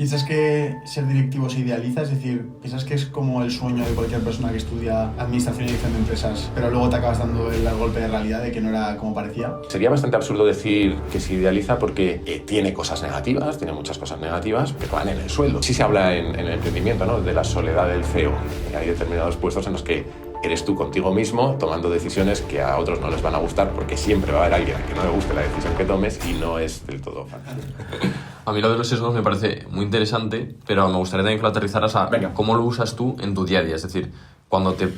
¿Piensas que ser directivo se idealiza? Es decir, ¿piensas que es como el sueño de cualquier persona que estudia administración y dirección de empresas, pero luego te acabas dando el golpe de realidad de que no era como parecía? Sería bastante absurdo decir que se idealiza porque tiene cosas negativas, tiene muchas cosas negativas, pero van en el sueldo. Sí se habla en el emprendimiento, ¿no?, de la soledad del CEO. Y hay determinados puestos en los que eres tú contigo mismo tomando decisiones que a otros no les van a gustar, porque siempre va a haber alguien a que no le guste la decisión que tomes y no es del todo fácil. A mí lo de los sesgos me parece muy interesante, pero me gustaría también que lo aterrizaras a cómo lo usas tú en tu día a día. Es decir,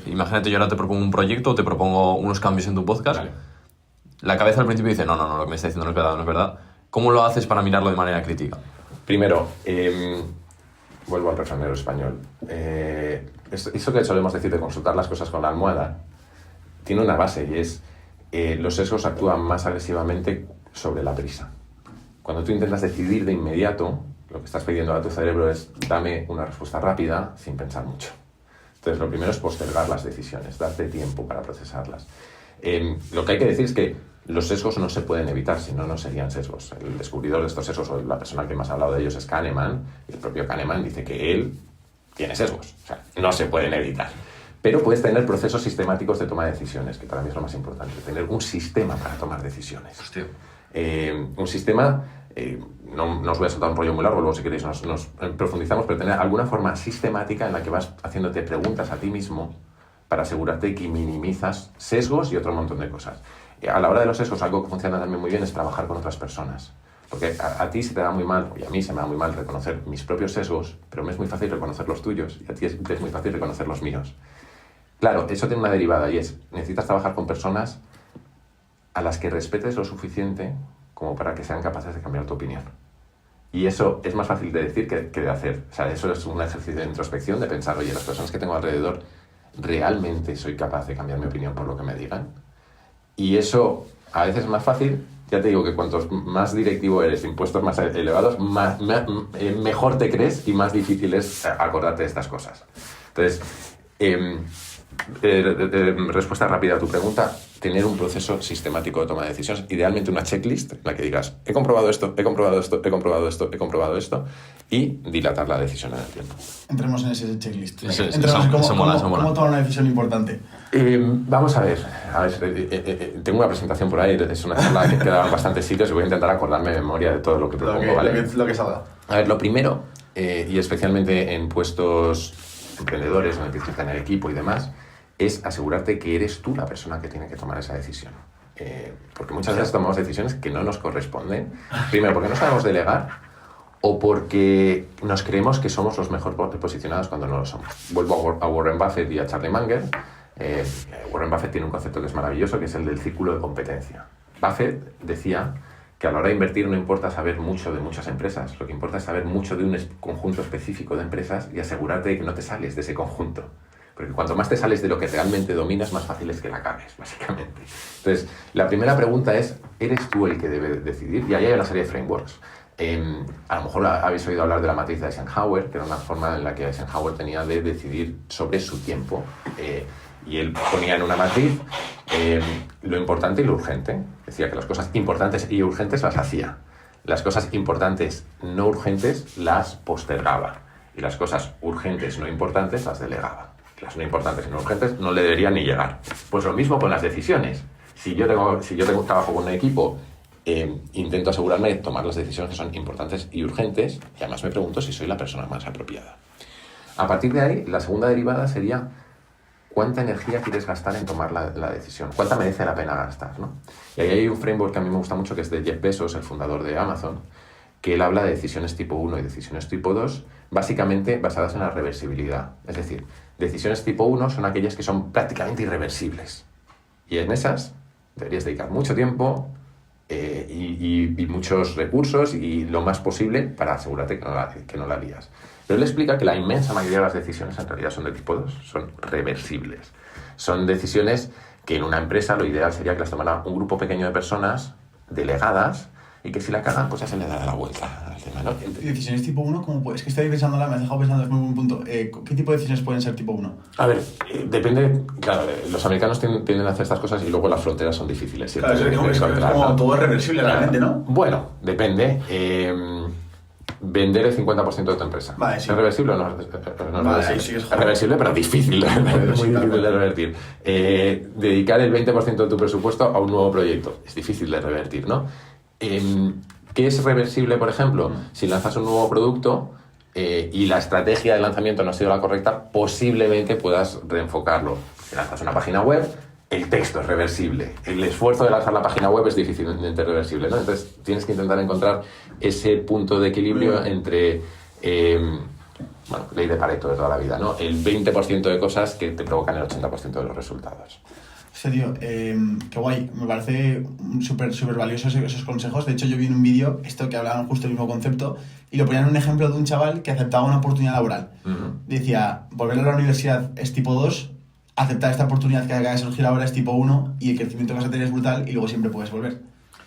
imagínate, yo ahora te propongo un proyecto o te propongo unos cambios en tu podcast. Vale. La cabeza al principio dice, no, lo que me está diciendo no es verdad. ¿Cómo lo haces para mirarlo de manera crítica? Primero, vuelvo al refranero español. Eso que solemos decir de consultar las cosas con la almohada tiene una base y es los sesgos actúan más agresivamente sobre la prisa. Cuando tú intentas decidir de inmediato, lo que estás pidiendo a tu cerebro es dame una respuesta rápida sin pensar mucho. Entonces, lo primero es postergar las decisiones, darte tiempo para procesarlas. Lo que hay que decir es que los sesgos no se pueden evitar, si no, no serían sesgos. El descubridor de estos sesgos, o la persona que más ha hablado de ellos, es Kahneman, y el propio Kahneman dice que él tiene sesgos. O sea, no se pueden evitar. Pero puedes tener procesos sistemáticos de toma de decisiones, que para mí es lo más importante. Tener un sistema para tomar decisiones. Hostia. Un sistema, no os voy a soltar un rollo muy largo, luego si queréis nos profundizamos, pero tener alguna forma sistemática en la que vas haciéndote preguntas a ti mismo para asegurarte que minimizas sesgos y otro montón de cosas. A la hora de los sesgos, algo que funciona también muy bien es trabajar con otras personas. Porque a ti se te da muy mal, y a mí se me da muy mal reconocer mis propios sesgos, pero me es muy fácil reconocer los tuyos, y a ti es muy fácil reconocer los míos. Claro, eso tiene una derivada, y es, necesitas trabajar con personas a las que respetes lo suficiente como para que sean capaces de cambiar tu opinión. Y eso es más fácil de decir que de hacer. O sea, eso es un ejercicio de introspección, de pensar, oye, las personas que tengo alrededor, ¿realmente soy capaz de cambiar mi opinión por lo que me digan? Y eso a veces es más fácil. Ya te digo que cuantos más directivo eres, impuestos más elevados, mejor te crees y más difícil es acordarte de estas cosas. Entonces, respuesta rápida a tu pregunta, tener un proceso sistemático de toma de decisiones, idealmente una checklist en la que digas, he comprobado esto, he comprobado esto, he comprobado esto, he comprobado esto, y dilatar la decisión en el tiempo. Entremos en ese checklist. Entremos en cómo tomar una decisión importante. Vamos a ver, tengo una presentación por ahí, es una charla que queda en bastantes sitios y voy a intentar acordarme de memoria de todo lo que propongo, ¿vale? Lo que salga. A ver, lo primero, y especialmente en puestos emprendedores en el que tienes que tener equipo y demás, es asegurarte que eres tú la persona que tiene que tomar esa decisión. Porque muchas veces tomamos decisiones que no nos corresponden. Primero, porque no sabemos delegar o porque nos creemos que somos los mejor posicionados cuando no lo somos. Vuelvo a Warren Buffett y a Charlie Munger. Warren Buffett tiene un concepto que es maravilloso, que es el del círculo de competencia. Buffett decía que a la hora de invertir no importa saber mucho de muchas empresas, lo que importa es saber mucho de un conjunto específico de empresas y asegurarte de que no te sales de ese conjunto. Porque cuanto más te sales de lo que realmente dominas, más fácil es que la cagues, básicamente. Entonces, la primera pregunta es, ¿eres tú el que debe decidir? Y ahí hay una serie de frameworks. A lo mejor habéis oído hablar de la matriz de Eisenhower, que era una forma en la que Eisenhower tenía de decidir sobre su tiempo. Y él ponía en una matriz lo importante y lo urgente. Decía que las cosas importantes y urgentes las hacía. Las cosas importantes no urgentes las postergaba. Y las cosas urgentes no importantes las delegaba. Las no importantes y no urgentes no le deberían ni llegar. Pues lo mismo con las decisiones. Si yo trabajo con un equipo, intento asegurarme de tomar las decisiones que son importantes y urgentes, y además me pregunto si soy la persona más apropiada. A partir de ahí, la segunda derivada sería cuánta energía quieres gastar en tomar la decisión, cuánta merece la pena gastar, ¿no? Y ahí hay un framework que a mí me gusta mucho, que es de Jeff Bezos, el fundador de Amazon, que él habla de decisiones tipo 1 y decisiones tipo 2, básicamente basadas en la reversibilidad. Es decir, decisiones tipo 1 son aquellas que son prácticamente irreversibles. Y en esas deberías dedicar mucho tiempo y muchos recursos y lo más posible para asegurarte que no la lías. Pero él explica que la inmensa mayoría de las decisiones en realidad son de tipo 2, son reversibles. Son decisiones que en una empresa lo ideal sería que las tomara un grupo pequeño de personas delegadas y que si la cagan, pues ya se le da la vuelta al tema, ¿no? ¿Y decisiones tipo 1? Es que estoy pensándola, me has dejado pensando, es muy buen punto. ¿Qué tipo de decisiones pueden ser tipo 1? A ver, depende. Claro, los americanos tienden a hacer estas cosas y luego las fronteras son difíciles. Claro, es como todo es reversible realmente, ¿no? Bueno, depende. vender el 50% de tu empresa. Vale, sí. ¿Es reversible o no? No Vale, es reversible. sí, es Es reversible, pero difícil. Es muy difícil de revertir. Dedicar el 20% de tu presupuesto a un nuevo proyecto. Es difícil de revertir, ¿no? ¿Qué es reversible, por ejemplo? Si lanzas un nuevo producto y la estrategia de lanzamiento no ha sido la correcta, posiblemente puedas reenfocarlo. Si lanzas una página web, el texto es reversible. El esfuerzo de lanzar la página web es difícilmente reversible, ¿no? Entonces tienes que intentar encontrar ese punto de equilibrio entre, ley de Pareto de toda la vida, ¿no? El 20% de cosas que te provocan el 80% de los resultados. Sí, tío, qué guay. Me parece súper valioso esos consejos. De hecho, yo vi en un vídeo esto que hablaban justo el mismo concepto y lo ponían un ejemplo de un chaval que aceptaba una oportunidad laboral. Decía, volver a la universidad es tipo 2, aceptar esta oportunidad que acaba de surgir ahora es tipo 1 y el crecimiento que vas a tener es brutal y luego siempre puedes volver.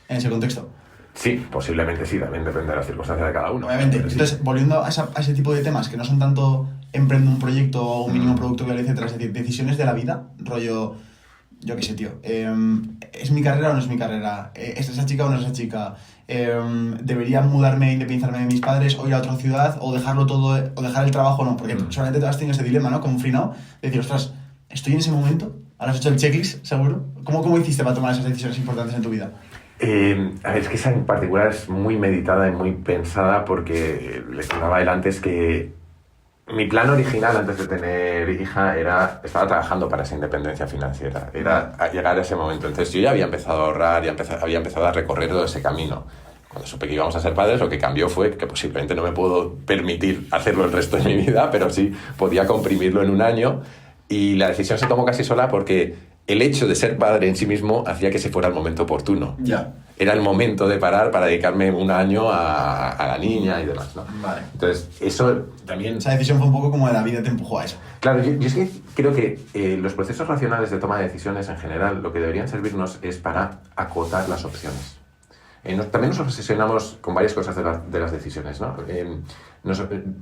En ese contexto. Sí, posiblemente sí, también depende de las circunstancias de cada uno. Obviamente. Sí. Entonces, volviendo a ese tipo de temas que no son tanto emprendo un proyecto o un mínimo producto viable, etcétera, es decir, decisiones de la vida, rollo, yo qué sé, tío, ¿es mi carrera o no es mi carrera? ¿Es esa chica o no es esa chica? ¿Debería mudarme e independizarme de mis padres o ir a otra ciudad o dejarlo todo, o dejar el trabajo o no? Porque solamente te has tenido ese dilema, ¿no? Como un free-now, de decir, ostras, estoy en ese momento, ahora has hecho el checklist, seguro. ¿Cómo hiciste para tomar esas decisiones importantes en tu vida? A ver, es que esa en particular es muy meditada y muy pensada porque les contaba él antes que mi plan original antes de tener hija estaba trabajando para esa independencia financiera, era llegar a ese momento. Entonces yo ya había empezado a ahorrar, había empezado a recorrer todo ese camino. Cuando supe que íbamos a ser padres, lo que cambió fue que posiblemente no me puedo permitir hacerlo el resto de mi vida, pero sí podía comprimirlo en un año. Y la decisión se tomó casi sola porque el hecho de ser padre en sí mismo hacía que se fuera el momento oportuno. Ya. Era el momento de parar para dedicarme un año a la niña y demás, ¿no? Vale. Entonces, eso también... Esa decisión fue un poco como de la vida te empujó a eso. Claro, yo es que creo que los procesos racionales de toma de decisiones en general lo que deberían servirnos es para acotar las opciones. También nos obsesionamos con varias cosas de las decisiones, ¿no?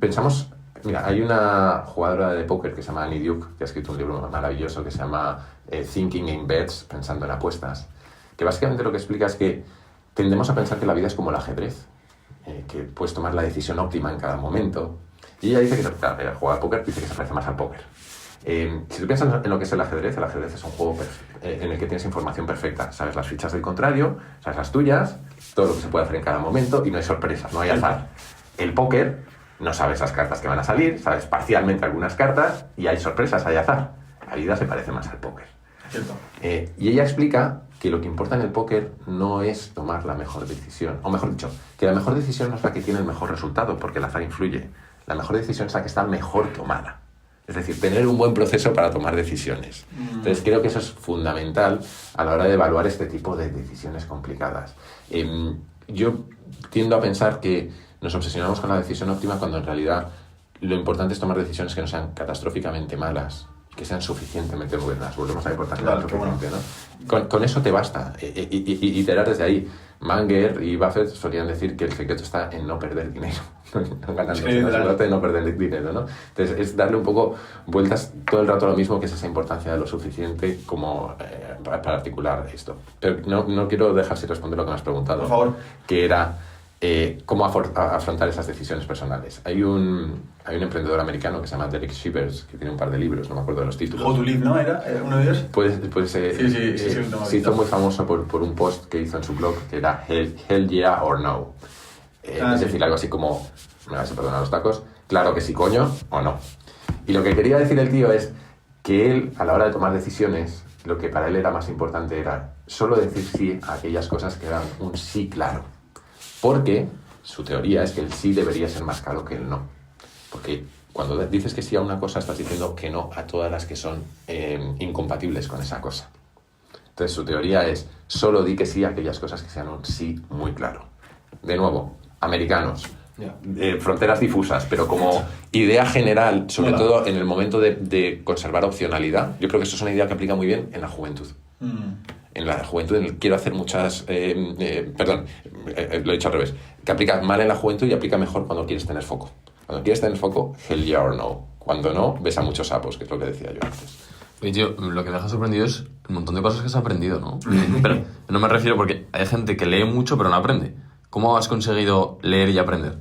Pensamos... Mira, hay una jugadora de póker que se llama Annie Duke, que ha escrito un libro maravilloso que se llama Thinking in Bets, pensando en apuestas, que básicamente lo que explica es que tendemos a pensar que la vida es como el ajedrez, que puedes tomar la decisión óptima en cada momento. Y ella dice que, claro, ella juega al póker, dice que se parece más al póker. Si tú piensas en lo que es el ajedrez es un juego en el que tienes información perfecta. Sabes las fichas del contrario, sabes las tuyas, todo lo que se puede hacer en cada momento y no hay sorpresas, no hay azar. El póker... No sabes las cartas que van a salir, sabes parcialmente algunas cartas y hay sorpresas, hay azar. La vida se parece más al póker. Cierto. Y ella explica que lo que importa en el póker no es tomar la mejor decisión, o mejor dicho, que la mejor decisión no es la que tiene el mejor resultado, porque el azar influye. La mejor decisión es la que está mejor tomada. Es decir, tener un buen proceso para tomar decisiones. Entonces creo que eso es fundamental a la hora de evaluar este tipo de decisiones complicadas. Yo tiendo a pensar que nos obsesionamos con la decisión óptima cuando en realidad lo importante es tomar decisiones que no sean catastróficamente malas, que sean suficientemente buenas. Volvemos a la importancia de suficiente, ¿no? Con eso te basta. Y iterar desde ahí. Munger y Buffett solían decir que el secreto está en no perder dinero. No ganando, sino asegurarte de no perder dinero, ¿no? Entonces es darle un poco vueltas todo el rato a lo mismo, que es esa importancia de lo suficiente como para articular esto. Pero no quiero dejar sin responder lo que me has preguntado. Por favor. Que era... cómo afrontar esas decisiones personales. Hay un emprendedor americano que se llama Derek Sivers, que tiene un par de libros, no me acuerdo de los títulos. How to Live, ¿no? ¿Era uno de ellos? Se hizo muy famoso por un post que hizo en su blog que era Hell yeah or no. Es decir, algo así como, me vas a perdonar los tacos, claro que sí, coño, o no. Y lo que quería decir el tío es que él, a la hora de tomar decisiones, lo que para él era más importante era solo decir sí a aquellas cosas que eran un sí claro. Porque su teoría es que el sí debería ser más caro que el no. Porque cuando dices que sí a una cosa, estás diciendo que no a todas las que son incompatibles con esa cosa. Entonces su teoría es, solo di que sí a aquellas cosas que sean un sí muy claro. De nuevo, americanos, fronteras difusas, pero como idea general, sobre todo en el momento de conservar opcionalidad, yo creo que eso es una idea que aplica muy bien en la juventud. En la juventud quiero hacer muchas... lo he dicho al revés. Que aplica mal en la juventud y aplica mejor cuando quieres tener foco. Cuando quieres tener foco, hell yeah or no. Cuando no, ves a muchos sapos, que es lo que decía yo antes. Oye, tío, lo que me deja sorprendido es el montón de cosas que has aprendido, ¿no? Pero no me refiero porque hay gente que lee mucho pero no aprende. ¿Cómo has conseguido leer y aprender?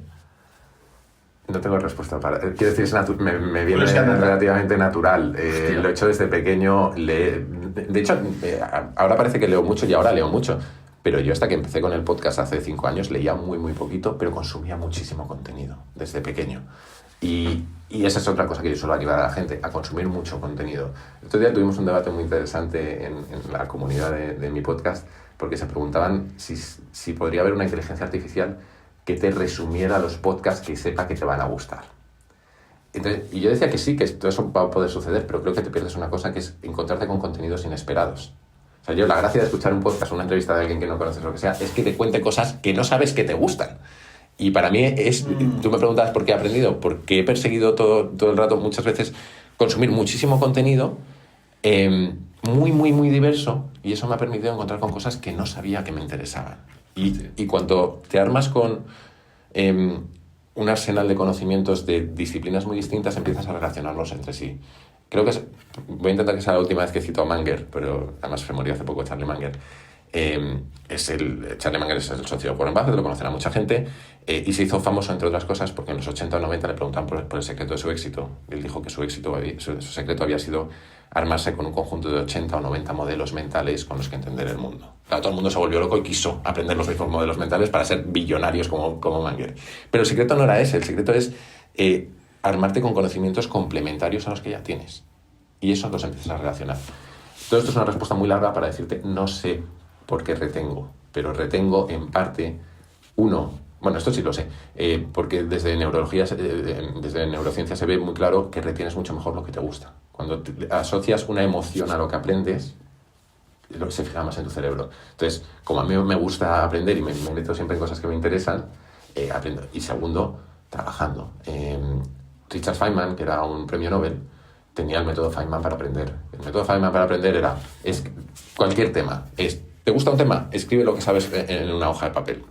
No tengo respuesta para... Quiero decir, me viene Pero es que relativamente natural. Lo he hecho desde pequeño. De hecho, ahora parece que leo mucho y ahora leo mucho. Pero yo hasta que empecé con el podcast hace 5 años leía muy, muy poquito, pero consumía muchísimo contenido desde pequeño. Y esa es otra cosa que yo suelo animar a la gente, a consumir mucho contenido. El otro día tuvimos un debate muy interesante en la comunidad de mi podcast, porque se preguntaban si podría haber una inteligencia artificial que te resumiera los podcasts que sepa que te van a gustar. Entonces, y yo decía que sí, que todo eso va a poder suceder, pero creo que te pierdes una cosa, que es encontrarte con contenidos inesperados. O sea, la gracia de escuchar un podcast o una entrevista de alguien que no conoces, lo que sea, es que te cuente cosas que no sabes que te gustan. Y para mí tú me preguntabas por qué he aprendido, porque he perseguido todo el rato, muchas veces, consumir muchísimo contenido muy, muy, muy diverso, y eso me ha permitido encontrar con cosas que no sabía que me interesaban. Y cuando te armas con un arsenal de conocimientos de disciplinas muy distintas, empiezas a relacionarlos entre sí. Creo que voy a intentar que sea la última vez que cito a Munger, pero además se murió hace poco Charlie Munger. Charlie Munger es el socio de Warren Buffett, lo conocerá mucha gente, y se hizo famoso, entre otras cosas, porque en los 80 o 90 le preguntaban por el secreto de su éxito. Él dijo que su secreto había sido armarse con un conjunto de 80 o 90 modelos mentales con los que entender el mundo. Claro, todo el mundo se volvió loco y quiso aprender los mismos modelos mentales para ser billonarios como Munger. Pero el secreto no era ese, el secreto es armarte con conocimientos complementarios a los que ya tienes. Y eso los empiezas a relacionar. Todo esto es una respuesta muy larga para decirte, no sé por qué retengo, pero retengo en parte, bueno, esto sí lo sé, porque desde neurociencia se ve muy claro que retienes mucho mejor lo que te gusta. Cuando asocias una emoción a lo que aprendes, se fija más en tu cerebro. Entonces, como a mí me gusta aprender y me meto siempre en cosas que me interesan, aprendo. Y segundo, trabajando. Richard Feynman, que era un premio Nobel, tenía el método Feynman para aprender. El método Feynman para aprender es cualquier tema. ¿Te gusta un tema? Escribe lo que sabes en una hoja de papel.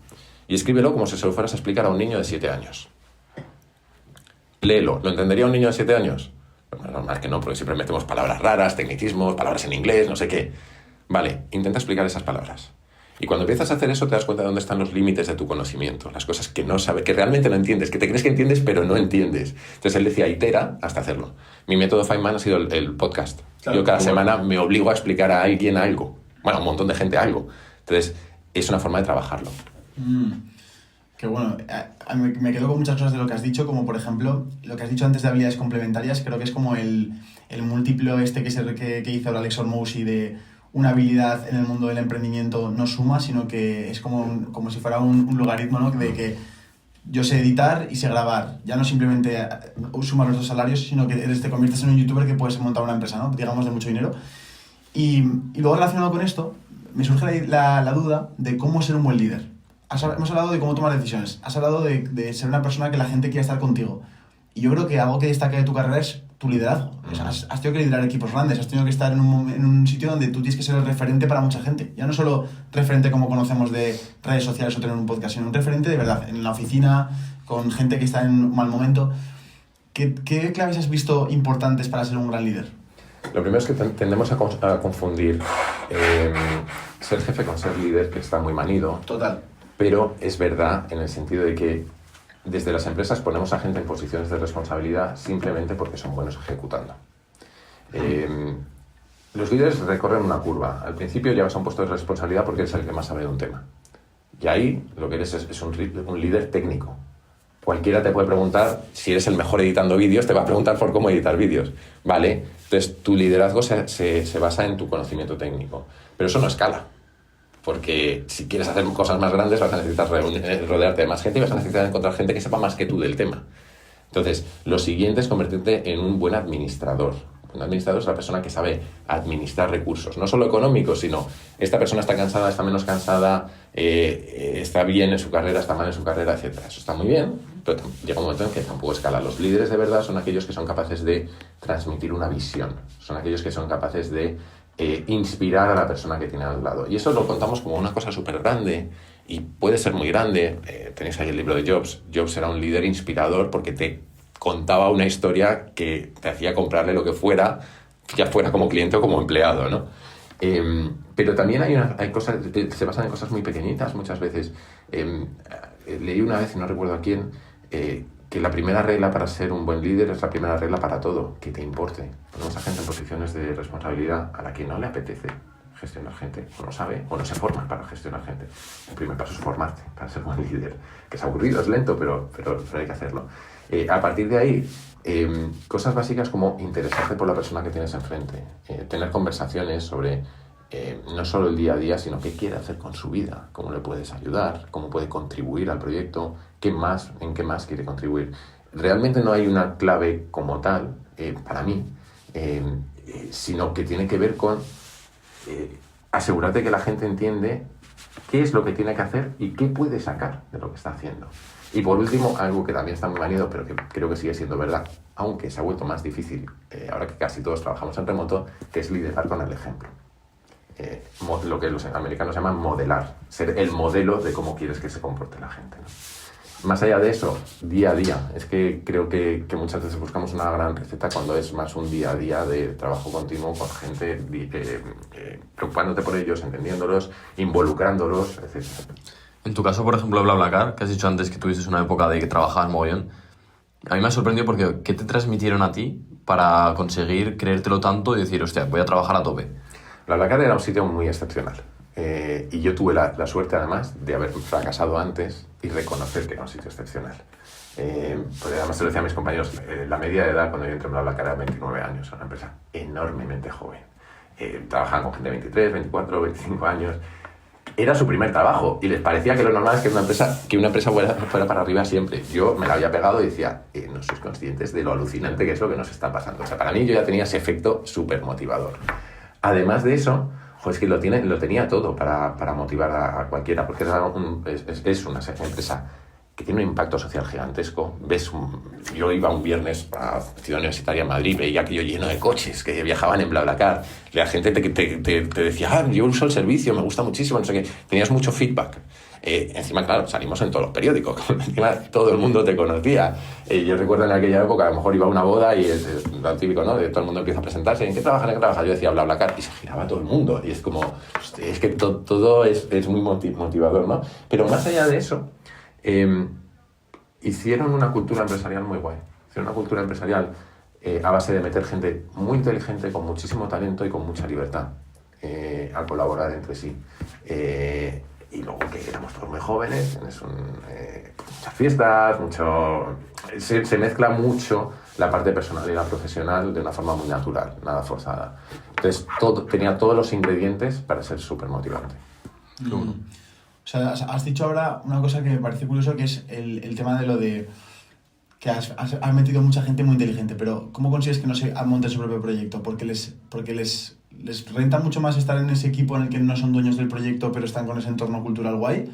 Y escríbelo como si se lo fueras a explicar a un niño de 7 años. Léelo. ¿Lo entendería un niño de 7 años? Bueno, normal que no, porque siempre metemos palabras raras, tecnicismos, palabras en inglés, no sé qué. Vale, intenta explicar esas palabras. Y cuando empiezas a hacer eso, te das cuenta de dónde están los límites de tu conocimiento, las cosas que no sabes, que realmente no entiendes, que te crees que entiendes, pero no entiendes. Entonces él decía, itera hasta hacerlo. Mi método Feynman ha sido el podcast. Claro, yo cada semana me obligo a explicar a alguien algo. Bueno, a un montón de gente algo. Entonces, es una forma de trabajarlo. Qué bueno. Me quedo con muchas cosas de lo que has dicho, como por ejemplo, lo que has dicho antes de habilidades complementarias, creo que es como el múltiplo que hizo el Alex Hormozi de una habilidad en el mundo del emprendimiento no suma, sino que es como si fuera un logaritmo, ¿no? De que yo sé editar y sé grabar. Ya no simplemente sumar los 2 salarios, sino que te conviertes en un youtuber que puedes montar una empresa, ¿no? Digamos, de mucho dinero. Y luego, relacionado con esto, me surge la duda de cómo ser un buen líder. Hemos hablado de cómo tomar decisiones. Has hablado de ser una persona que la gente quiera estar contigo. Y yo creo que algo que destaca de tu carrera es tu liderazgo. O sea, has tenido que liderar equipos grandes, has tenido que estar en un sitio donde tú tienes que ser el referente para mucha gente. Ya no solo referente como conocemos de redes sociales o tener un podcast, sino un referente de verdad, en la oficina, con gente que está en un mal momento. ¿Qué claves has visto importantes para ser un gran líder? Lo primero es que tendemos a confundir ser jefe con ser líder, que está muy manido. Total. Pero es verdad en el sentido de que desde las empresas ponemos a gente en posiciones de responsabilidad simplemente porque son buenos ejecutando. Los líderes recorren una curva. Al principio llegas a un puesto de responsabilidad porque eres el que más sabe de un tema. Y ahí lo que eres es un líder técnico. Cualquiera te puede preguntar, si eres el mejor editando vídeos, te va a preguntar por cómo editar vídeos. ¿Vale? Entonces, tu liderazgo se basa en tu conocimiento técnico. Pero eso no escala. Porque si quieres hacer cosas más grandes vas a necesitar rodearte de más gente y vas a necesitar encontrar gente que sepa más que tú del tema. Entonces, lo siguiente es convertirte en un buen administrador. Un administrador es la persona que sabe administrar recursos, no solo económicos, sino esta persona está cansada, está menos cansada, está bien en su carrera, está mal en su carrera, etc. Eso está muy bien, pero llega un momento en que tampoco escala. Los líderes de verdad son aquellos que son capaces de transmitir una visión, son aquellos que son capaces de inspirar a la persona que tiene al lado. Y eso lo contamos como una cosa súper grande y puede ser muy grande. Tenéis ahí el libro de Jobs. Jobs era un líder inspirador porque te contaba una historia que te hacía comprarle lo que fuera, ya fuera como cliente o como empleado, ¿no? Pero también hay cosas, se basan en cosas muy pequeñitas muchas veces. Leí una vez, y no recuerdo a quién, que que la primera regla para ser un buen líder es la primera regla para todo, que te importe. Ponemos a gente en posiciones de responsabilidad a la que no le apetece gestionar gente, o no sabe, o no se forma para gestionar gente. El primer paso es formarte para ser buen líder, que es aburrido, es lento, pero hay que hacerlo. A partir de ahí, cosas básicas como interesarte por la persona que tienes enfrente, tener conversaciones sobre no solo el día a día, sino qué quiere hacer con su vida, cómo le puedes ayudar, cómo puede contribuir al proyecto, en qué más quiere contribuir. Realmente no hay una clave como tal, para mí, sino que tiene que ver con asegurarte que la gente entiende qué es lo que tiene que hacer y qué puede sacar de lo que está haciendo. Y por último, algo que también está muy manido, pero que creo que sigue siendo verdad, aunque se ha vuelto más difícil, ahora que casi todos trabajamos en remoto, que es liderar con el ejemplo. Lo que los americanos llaman modelar, ser el modelo de cómo quieres que se comporte la gente, ¿no? Más allá de eso, día a día, es que creo que muchas veces buscamos una gran receta cuando es más un día a día de trabajo continuo con gente, preocupándote por ellos, entendiéndolos, involucrándolos, etc. En tu caso, por ejemplo, BlaBlaCar, que has dicho antes que tuviste una época de que trabajabas mogollón, a mí me ha sorprendido porque ¿qué te transmitieron a ti para conseguir creértelo tanto y decir, hostia, voy a trabajar a tope? BlaBlaCar era un sitio muy excepcional. Y yo tuve la suerte, además, de haber fracasado antes y reconocer que era un sitio excepcional. Porque además se lo decía a mis compañeros, la media de edad cuando yo entré en BlaBlaCar era 29 años, una empresa enormemente joven. Trabajaban con gente de 23, 24, 25 años. Era su primer trabajo y les parecía que lo normal es que una empresa fuera para arriba siempre. Yo me la había pegado y decía, no sois conscientes de lo alucinante que es lo que nos está pasando. O sea, para mí yo ya tenía ese efecto súper motivador. Además de eso, es que lo tenía todo para motivar a cualquiera, porque es una empresa que tiene un impacto social gigantesco. Yo iba un viernes a Ciudad Universitaria en Madrid, veía aquello lleno de coches que viajaban en BlaBlaCar. La gente te decía, yo uso el servicio, me gusta muchísimo, no sé qué. Tenías mucho feedback. Encima, claro, salimos en todos los periódicos. Encima todo el mundo te conocía. Yo recuerdo en aquella época, a lo mejor iba a una boda y es lo típico, ¿no? De todo el mundo empieza a presentarse. ¿En qué trabajas? ¿En qué trabajas? Yo decía BlaBlaCar y se giraba todo el mundo. Y es como, es que todo es muy motivador, ¿no? Pero más allá de eso, hicieron una cultura empresarial muy guay. Hicieron una cultura empresarial a base de meter gente muy inteligente, con muchísimo talento y con mucha libertad a colaborar entre sí. Y luego que éramos todos muy jóvenes, muchas fiestas, se mezcla mucho la parte personal y la profesional de una forma muy natural, nada forzada. Entonces tenía todos los ingredientes para ser súper motivante. O sea, has dicho ahora una cosa que me parece curioso, que es el tema de lo de que has metido mucha gente muy inteligente, pero ¿cómo consigues que no se monte su propio proyecto? Porque les renta mucho más estar en ese equipo en el que no son dueños del proyecto pero están con ese entorno cultural guay,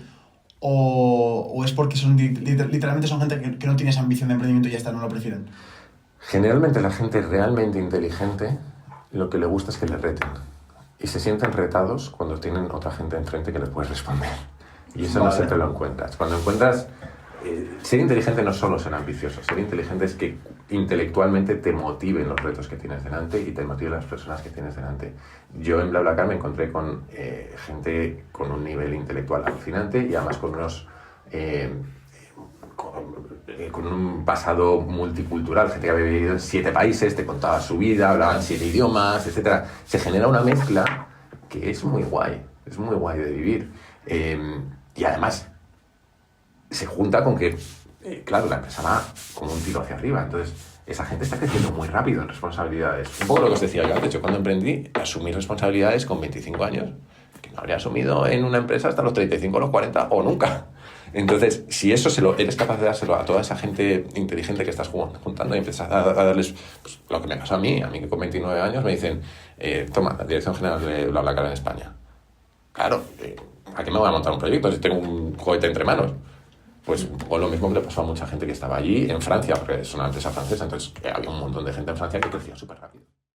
o es porque literalmente son gente que no tiene esa ambición de emprendimiento y ya está, no lo prefieren. Generalmente la gente realmente inteligente lo que le gusta es que le reten y se sienten retados cuando tienen otra gente enfrente que les puede responder, y eso no siempre lo encuentras. Cuando encuentras ser inteligente no es solo ser ambicioso, ser inteligente es que intelectualmente te motiven los retos que tienes delante y te motiven las personas que tienes delante. Yo en BlaBlaCar me encontré con gente con un nivel intelectual alucinante y además con con un pasado multicultural, gente que había vivido en 7 países, te contaba su vida, hablaban 7 idiomas, etc. Se genera una mezcla que es muy guay de vivir. Y además se junta con que, claro, la empresa va como un tiro hacia arriba, entonces esa gente está creciendo muy rápido en responsabilidades. Un poco lo que os decía yo antes, yo cuando emprendí asumí responsabilidades con 25 años, que no habría asumido en una empresa hasta los 35, los 40 o nunca. Entonces, si eso eres capaz de dárselo a toda esa gente inteligente que estás juntando y empiezas a darles, pues, lo que me pasó a mí que con 29 años me dicen, toma, la Dirección General de BlaBlaCar en España. Claro, ¿a qué me voy a montar un proyecto si tengo un cohete entre manos? Pues o lo mismo que le pasó a mucha gente que estaba allí en Francia, porque es una empresa francesa, entonces había un montón de gente en Francia que crecía súper rápido.